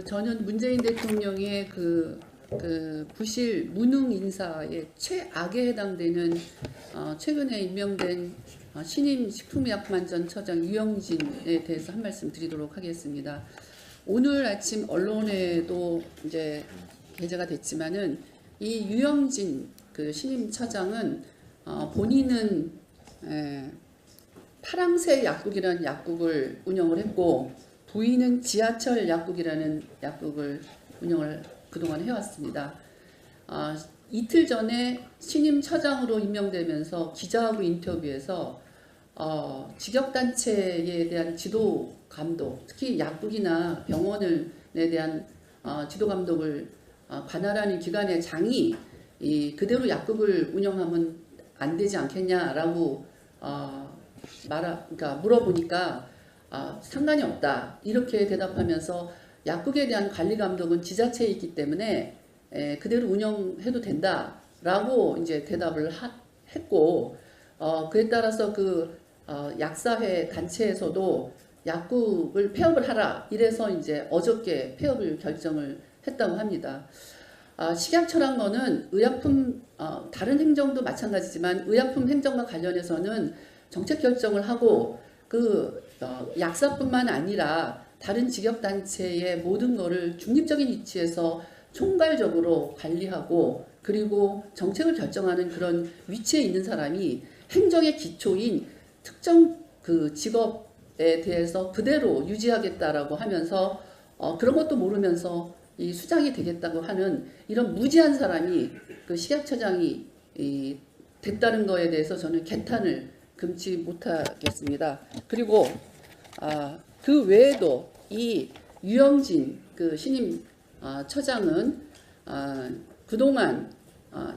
저는 문재인 대통령의 부실 무능 인사의 최악에 해당되는 최근에 임명된 신임 식품의약품안전처장 유영진에 대해서 한 말씀 드리도록 하겠습니다. 오늘 아침 언론에도 이제 게재가 됐지만은 이 유영진 신임 처장은 본인은 파랑새 약국이라는 약국을 운영을 했고 부인은 지하철 약국이라는 약국을 운영을 그동안 해왔습니다. 이틀 전에 신임 처장으로 임명되면서 기자하고 인터뷰에서 직역단체에 대한 지도 감독, 특히 약국이나 병원에 대한 지도 감독을 관할하는 기관의 장이 그대로 약국을 운영하면 안 되지 않겠냐라고 그러니까 물어보니까 상관이 없다 이렇게 대답하면서 약국에 대한 관리 감독은 지자체에 있기 때문에 그대로 운영해도 된다라고 이제 대답을 했고 그에 따라서 약사회 단체에서도 약국을 폐업을 하라 이래서 이제 어저께 폐업을 결정을 했다고 합니다. 식약처라는 의약품 다른 행정도 마찬가지지만 의약품 행정과 관련해서는 정책 결정을 하고 약사뿐만 아니라 다른 직역단체의 모든 것을 중립적인 위치에서 총괄적으로 관리하고 그리고 정책을 결정하는 그런 위치에 있는 사람이 행정의 기초인 특정 직업에 대해서 그대로 유지하겠다라고 하면서 그런 것도 모르면서 이 수장이 되겠다고 하는 이런 무지한 사람이 식약처장이 됐다는 거에 대해서 저는 개탄을 금치 못하겠습니다. 그리고 그 외에도 이 유영진 신임 처장은 그동안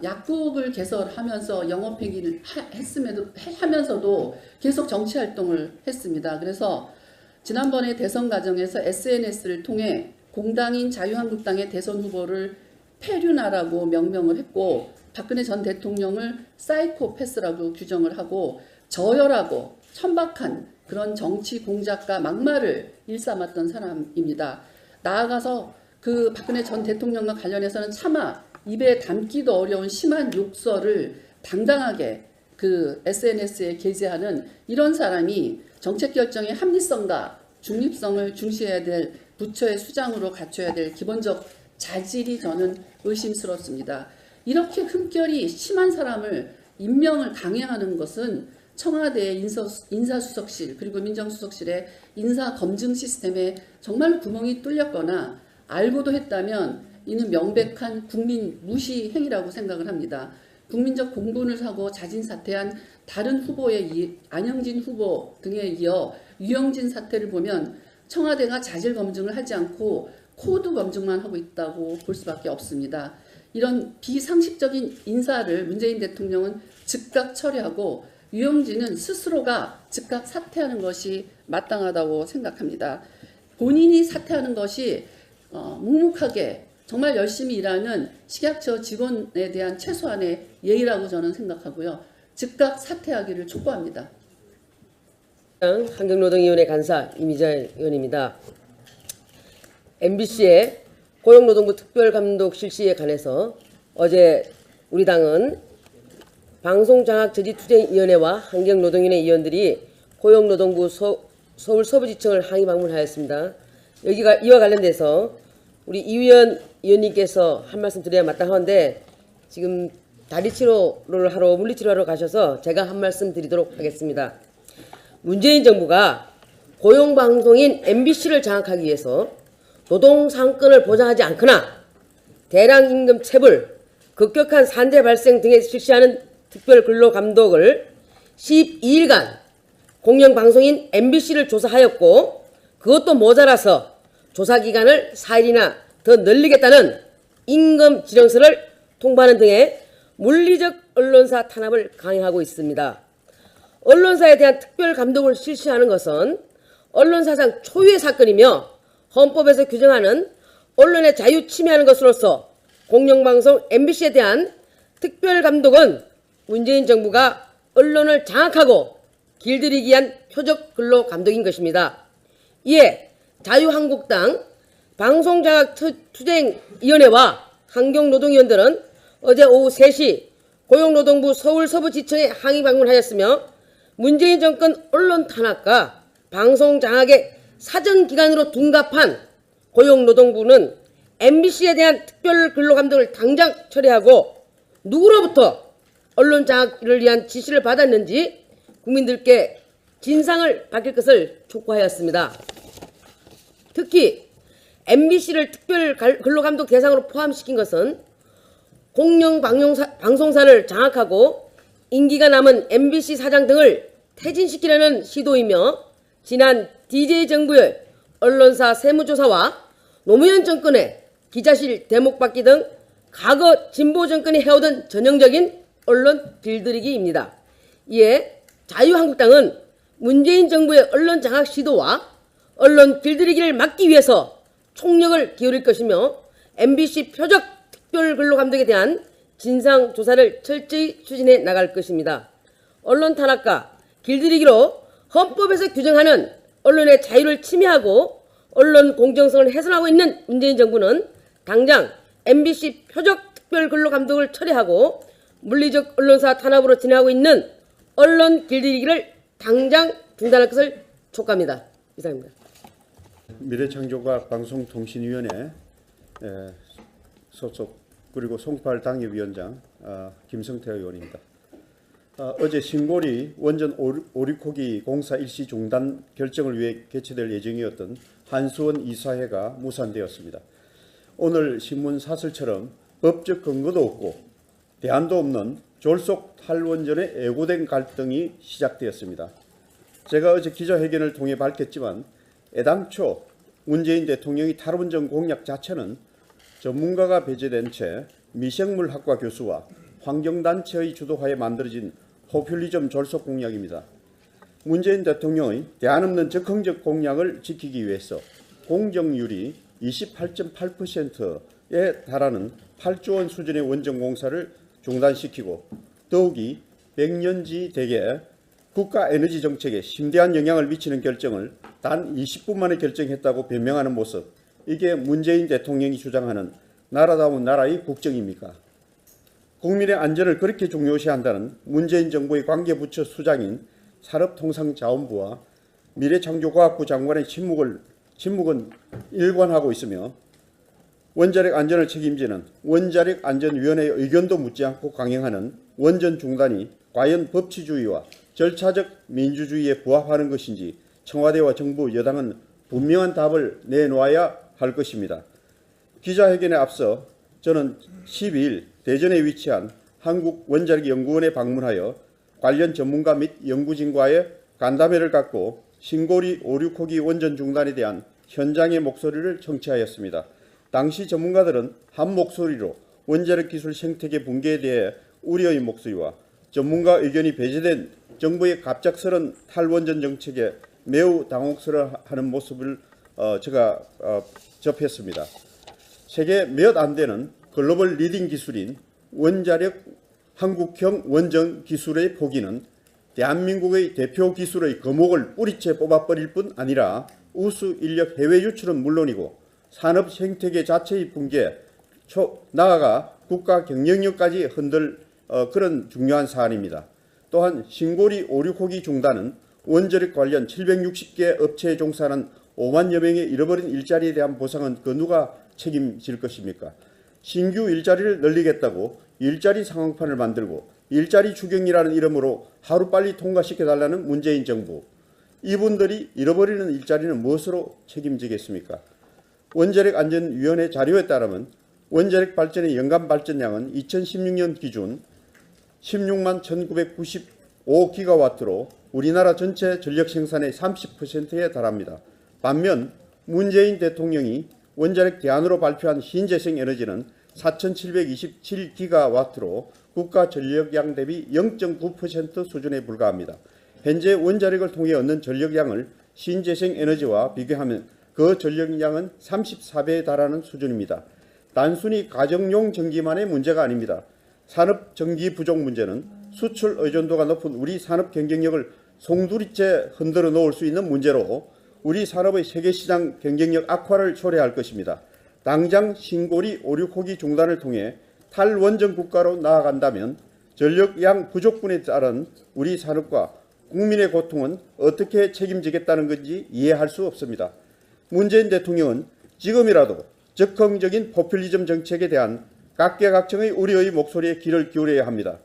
약국을 개설하면서 영업행위를 하면서도 계속 정치활동을 했습니다. 그래서 지난번에 대선 과정에서 SNS를 통해 공당인 자유한국당의 대선 후보를 폐륜하라고 명명을 했고 박근혜 전 대통령을 사이코패스라고 규정을 하고 저열하고 천박한 그런 정치 공작과 막말을 일삼았던 사람입니다. 나아가서 박근혜 전 대통령과 관련해서는 차마 입에 담기도 어려운 심한 욕설을 당당하게 SNS에 게재하는 이런 사람이 정책 결정의 합리성과 중립성을 중시해야 될 부처의 수장으로 갖춰야 될 기본적 자질이 저는 의심스럽습니다. 이렇게 흠결이 심한 사람을 임명을 강행하는 것은 청와대의 인사수석실 그리고 민정수석실의 인사검증 시스템에 정말 구멍이 뚫렸거나 알고도 했다면 이는 명백한 국민 무시 행위라고 생각을 합니다. 국민적 공분을 사고 자진 사퇴한 다른 후보의 안영진 후보 등에 이어 유영진 사태를 보면 청와대가 자질 검증을 하지 않고 코드 검증만 하고 있다고 볼 수밖에 없습니다. 이런 비상식적인 인사를 문재인 대통령은 즉각 처리하고 유영진은 스스로가 즉각 사퇴하는 것이 마땅하다고 생각합니다. 본인이 사퇴하는 것이 묵묵하게 정말 열심히 일하는 식약처 직원에 대한 최소한의 예의라고 저는 생각하고요. 즉각 사퇴하기를 촉구합니다. 환경노동위원회 간사 이미자 의원입니다. MBC의 고용노동부 특별감독 실시에 관해서 어제 우리 당은 방송장악저지투쟁위원회와 환경노동위원회 위원들이 고용노동부 서울 서부지청을 항의 방문하였습니다. 이와 관련돼서 우리 이 위원님께서 한 말씀 드려야 마땅한데 지금 다리치료를 하러 물리치료하러 가셔서 제가 한 말씀 드리도록 하겠습니다. 문재인 정부가 고용방송인 MBC를 장악하기 위해서 노동상권을 보장하지 않거나 대량임금 체불, 급격한 산재 발생 등에 실시하는 특별근로감독을 12일간 공영방송인 MBC를 조사하였고 그것도 모자라서 조사기간을 4일이나 더 늘리겠다는 임금지령서를 통보하는 등의 물리적 언론사 탄압을 강행하고 있습니다. 언론사에 대한 특별감독을 실시하는 것은 언론사상 초유의 사건이며 헌법에서 규정하는 언론의 자유 침해하는 것으로서 공영방송 MBC에 대한 특별감독은 문재인 정부가 언론을 장악하고 길들이기 위한 표적 근로 감독인 것입니다. 이에 자유한국당 방송장악투쟁위원회와 환경노동위원들은 어제 오후 3시 고용노동부 서울서부지청에 항의 방문하였으며 문재인 정권 언론 탄압과 방송장악의 사정기간으로 둔갑한 고용노동부는 MBC에 대한 특별근로감독을 당장 철회하고 누구로부터 언론장악을 위한 지시를 받았는지 국민들께 진상을 밝힐 것을 촉구하였습니다. 특히 MBC를 특별근로감독 대상으로 포함시킨 것은 공영방송사를 장악하고 임기가 남은 MBC 사장 등을 퇴진시키려는 시도이며 지난 DJ 정부의 언론사 세무조사와 노무현 정권의 기자실 대목받기 등 과거 진보 정권이 해오던 전형적인 언론 길들이기입니다. 이에 자유한국당은 문재인 정부의 언론 장악 시도와 언론 길들이기를 막기 위해서 총력을 기울일 것이며 MBC 표적 특별근로감독에 대한 진상조사를 철저히 추진해 나갈 것입니다. 언론 탄압과 길들이기로 헌법에서 규정하는 언론의 자유를 침해하고 언론 공정성을 훼손하고 있는 문재인 정부는 당장 MBC 표적 특별근로감독을 철회하고 물리적 언론사 탄압으로 진행하고 있는 언론 길들이기를 당장 중단할 것을 촉구합니다. 이상입니다. 미래창조과학 방송통신위원회 소속 그리고 송파을 당협위원장 김성태 의원입니다. 어제 신고리 원전 오리코기 공사 일시 중단 결정을 위해 개최될 예정이었던 한수원 이사회가 무산되었습니다. 오늘 신문 사설처럼 법적 근거도 없고 대안도 없는 졸속 탈원전에 애고된 갈등이 시작되었습니다. 제가 어제 기자회견을 통해 밝혔지만 애당초 문재인 대통령이 탈원전 공약 자체는 전문가가 배제된 채 미생물학과 교수와 환경단체의 주도하에 만들어진 포퓰리즘 졸속 공약입니다. 문재인 대통령의 대안 없는 적극적 공약을 지키기 위해서 공정률이 28.8%에 달하는 8조 원 수준의 원전 공사를 중단시키고 더욱이 100년지 대계 국가 에너지 정책에 심대한 영향을 미치는 결정을 단 20분 만에 결정했다고 변명하는 모습, 이게 문재인 대통령이 주장하는 나라다운 나라의 국정입니까? 국민의 안전을 그렇게 중요시한다는 문재인 정부의 관계부처 수장인 산업통상자원부와 미래창조과학부 장관의 침묵은 일관하고 있으며 원자력 안전을 책임지는 원자력안전위원회의 의견도 묻지 않고 강행하는 원전 중단이 과연 법치주의와 절차적 민주주의에 부합하는 것인지 청와대와 정부 여당은 분명한 답을 내놓아야 할 것입니다. 기자회견에 앞서 저는 12일 대전에 위치한 한국원자력연구원에 방문하여 관련 전문가 및 연구진과의 간담회를 갖고 신고리 5,6호기 원전 중단에 대한 현장의 목소리를 청취하였습니다. 당시 전문가들은 한 목소리로 원자력 기술 생태계 붕괴에 대해 우려의 목소리와 전문가 의견이 배제된 정부의 갑작스런 탈원전 정책에 매우 당혹스러워하는 모습을 제가 접했습니다. 세계 몇 안 되는 글로벌 리딩 기술인 원자력 한국형 원전 기술의 포기는 대한민국의 대표 기술의 거목을 뿌리째 뽑아버릴 뿐 아니라 우수 인력 해외 유출은 물론이고 산업 생태계 자체의 붕괴, 나아가 국가 경영력까지 흔들 그런 중요한 사안입니다. 또한 신고리 5,6호기 중단은 원자력 관련 760개 업체에 종사하는 5만여 명의 잃어버린 일자리에 대한 보상은 그 누가 책임질 것입니까? 신규 일자리를 늘리겠다고 일자리 상황판을 만들고 일자리 추경이라는 이름으로 하루빨리 통과시켜달라는 문재인 정부. 이분들이 잃어버리는 일자리는 무엇으로 책임지겠습니까? 원자력안전위원회 자료에 따르면 원자력 발전의 연간 발전량은 2016년 기준 16만 1995기가와트로 우리나라 전체 전력 생산의 30%에 달합니다. 반면 문재인 대통령이 원자력 대안으로 발표한 신재생 에너지는 4,727기가와트로 국가 전력량 대비 0.9% 수준에 불과합니다. 현재 원자력을 통해 얻는 전력량을 신재생 에너지와 비교하면 그 전력량은 34배에 달하는 수준입니다. 단순히 가정용 전기만의 문제가 아닙니다. 산업 전기 부족 문제는 수출 의존도가 높은 우리 산업 경쟁력을 송두리째 흔들어 놓을 수 있는 문제로 우리 산업의 세계시장 경쟁력 악화를 초래할 것입니다. 당장 신고리 오륙호기 중단을 통해 탈원전 국가로 나아간다면 전력량 부족분에 따른 우리 산업과 국민의 고통은 어떻게 책임지겠다는 건지 이해할 수 없습니다. 문재인 대통령은 지금이라도 적극적인 포퓰리즘 정책에 대한 각계각층의 우리의 목소리에 귀를 기울여야 합니다.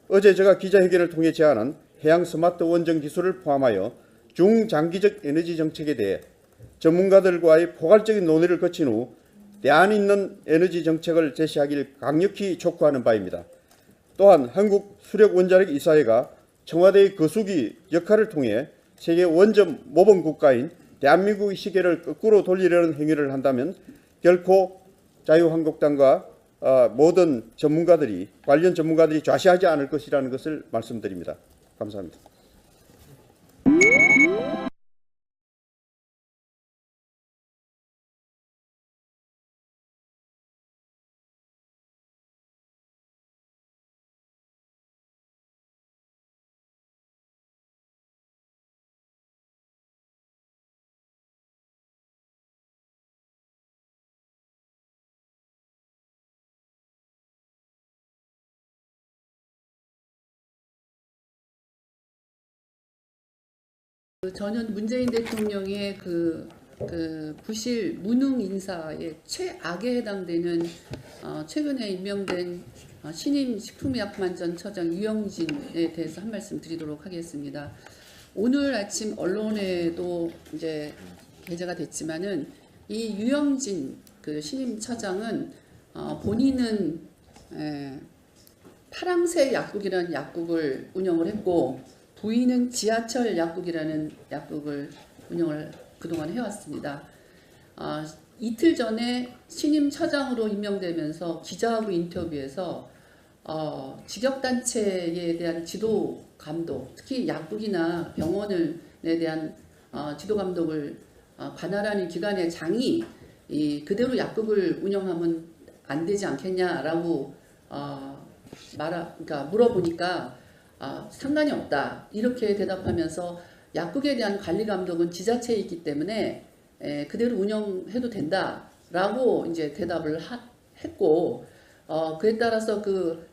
어제 제가 기자회견을 통해 제안한 해양 스마트 원전 기술을 포함하여 중장기적 에너지 정책에 대해 전문가들과의 포괄적인 논의를 거친 후 대안 있는 에너지 정책을 제시하길 강력히 촉구하는 바입니다. 또한 한국 수력원자력 이사회가 청와대의 거수기 역할을 통해 세계 원전 모범 국가인 대한민국의 시계를 거꾸로 돌리려는 행위를 한다면 결코 자유한국당과 모든 전문가들이 관련 전문가들이 좌시하지 않을 것이라는 것을 말씀드립니다. 감사합니다. 저는 문재인 대통령의 부실 무능 인사의 최악에 해당되는 최근에 임명된 신임 식품의약품안전처장 유영진에 대해서 한 말씀 드리도록 하겠습니다. 오늘 아침 언론에도 이제 게재가 됐지만은 이 유영진 그 신임 처장은 본인은 파랑새 약국이라는 약국을 운영을 했고 부인은 지하철 약국이라는 약국을 운영을 그동안 해왔습니다. 이틀 전에 신임 처장으로 임명되면서 기자하고 인터뷰에서 직역단체에 대한 지도 감독, 특히 약국이나 병원에 대한 지도 감독을 관할하는 기관의 장이 그대로 약국을 운영하면 안 되지 않겠냐라고 그러니까 물어보니까 상관이 없다 이렇게 대답하면서 약국에 대한 관리 감독은 지자체에 있기 때문에 그대로 운영해도 된다라고 이제 대답을 했고 그에 따라서 그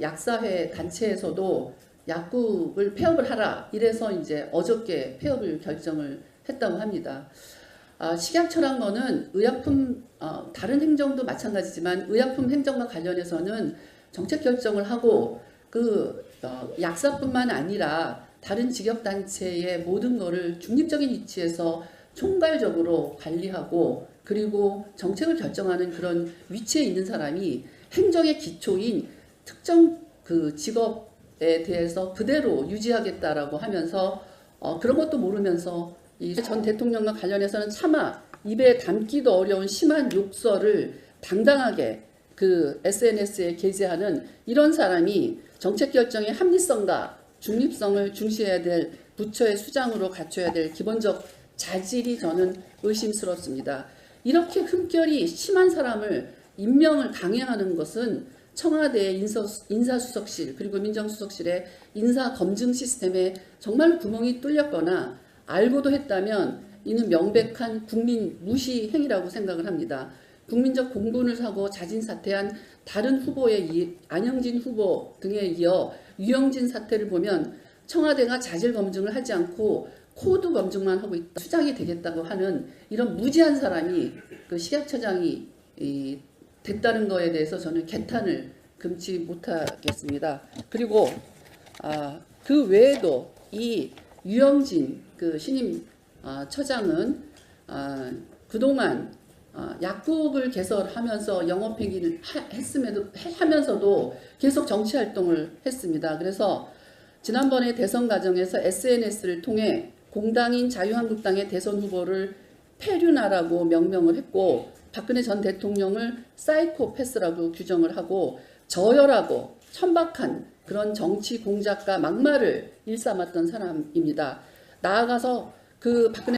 약사회 단체에서도 약국을 폐업을 하라 이래서 이제 어저께 폐업을 결정을 했다고 합니다. 식약처란 의약품 다른 행정도 마찬가지지만 의약품 행정과 관련해서는 정책 결정을 하고 약사뿐만 아니라 다른 직역단체의 모든 것을 중립적인 위치에서 총괄적으로 관리하고 그리고 정책을 결정하는 그런 위치에 있는 사람이 행정의 기초인 특정 그 직업에 대해서 그대로 유지하겠다라고 하면서 그런 것도 모르면서 이 전 대통령과 관련해서는 차마 입에 담기도 어려운 심한 욕설을 당당하게 그 SNS에 게재하는 이런 사람이 정책 결정의 합리성과 중립성을 중시해야 될 부처의 수장으로 갖춰야 될 기본적 자질이 저는 의심스럽습니다. 이렇게 흠결이 심한 사람을 임명을 강행하는 것은 청와대의 인사수석실 그리고 민정수석실의 인사검증 시스템에 정말로 구멍이 뚫렸거나 알고도 했다면 이는 명백한 국민 무시 행위라고 생각을 합니다. 국민적 공분을 사고 자진 사퇴한 다른 후보의 안영진 후보 등에 이어 유영진 사태를 보면 청와대가 자질 검증을 하지 않고 코드 검증만 하고 있다. 수장이 되겠다고 하는 이런 무지한 사람이 그 식약처장이 됐다는 거에 대해서 저는 개탄을 금치 못하겠습니다. 그리고 그 외에도 이 유영진 그 신임 처장은 그동안 약국을 개설하면서 영업행위를 하면서도 계속 정치활동을 했습니다. 그래서 지난번에 대선 과정에서 SNS를 통해 공당인 자유한국당의 대선 후보를 폐륜아라고 명명을 했고 박근혜 전 대통령을 사이코패스라고 규정을 하고 저열하고 천박한 그런 정치 공작과 막말을 일삼았던 사람입니다. 나아가서 그 박근혜